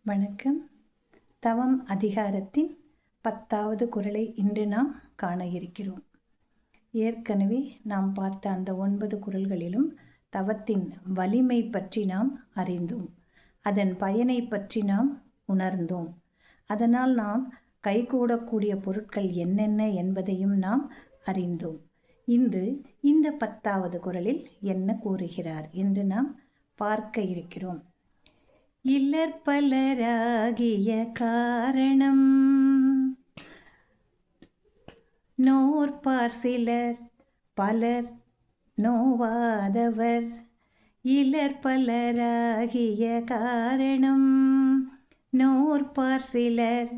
வணக்கம். தவம் அதிகாரத்தின் 10வது குறளை இன்று நாம் காண இருக்கிறோம். ஏற்கனவே நாம் பார்த்த அந்த 9 குறள்களிலும் தவத்தின் வலிமை பற்றி நாம் அறிந்தோம். அதன் பயனை பற்றி நாம் உணர்ந்தோம். அதனால் நாம் கைகூடக்கூடிய பொருட்கள் என்னென்ன என்பதையும் நாம் அறிந்தோம். இன்று இந்த 10வது குறளில் என்ன கூறுகிறார் என்று நாம் பார்க்க இருக்கிறோம். இலர்பலராகிய காரணம் நோற்பார் சிலர் பலர் நோவாதவர். இலர்பலராகிய காரணம் நோற்பார் சிலர்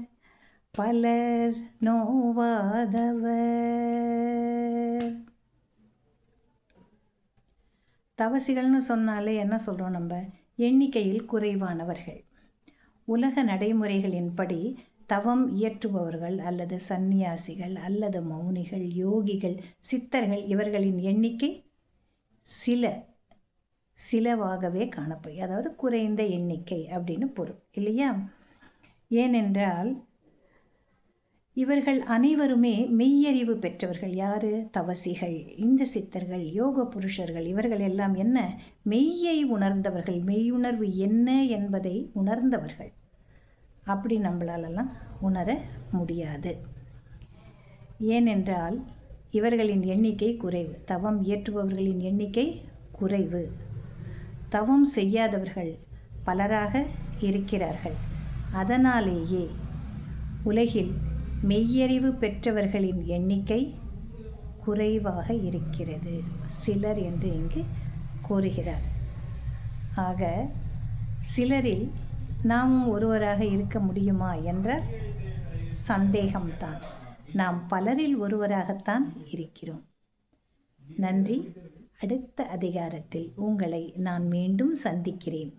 பலர் நோவாதவர். தவசிகள்னு சொன்னாலே என்ன சொல்கிறோம்? நம்ம எண்ணிக்கையில் குறைவானவர்கள். உலக நடைமுறைகளின்படி தவம் இயற்றுபவர்கள் அல்லது சந்நியாசிகள் அல்லது மௌனிகள், யோகிகள், சித்தர்கள் இவர்களின் எண்ணிக்கை சிலவாகவே காணப்படும். அதாவது குறைந்த எண்ணிக்கை அப்படின்னு பொருள் இல்லையா? ஏனென்றால் இவர்கள் அனைவருமே மெய்யறிவு பெற்றவர்கள். யார்? தவசிகள், இந்த சித்தர்கள், யோக புருஷர்கள் இவர்கள் எல்லாம் என்ன? மெய்யை உணர்ந்தவர்கள், மெய்யுணர்வு என்ன என்பதை உணர்ந்தவர்கள். அப்படி நம்மளாலெல்லாம் உணர முடியாது. ஏனென்றால் இவர்களின் எண்ணிக்கை குறைவு. தவம் இயற்றுபவர்களின் எண்ணிக்கை குறைவு. தவம் செய்யாதவர்கள் பலராக இருக்கிறார்கள். அதனாலேயே உலகில் மெய்யறிவு பெற்றவர்களின் எண்ணிக்கை குறைவாக இருக்கிறது. சிலர் என்று இங்கு கூறுகிறார். ஆக சிலரில் நாமும் ஒருவராக இருக்க முடியுமா என்றால் சந்தேகம்தான். நாம் பலரில் ஒருவராகத்தான் இருக்கிறோம். நன்றி. அடுத்த அதிகாரத்தில் உங்களை நான் மீண்டும் சந்திக்கிறேன்.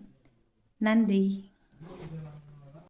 நன்றி.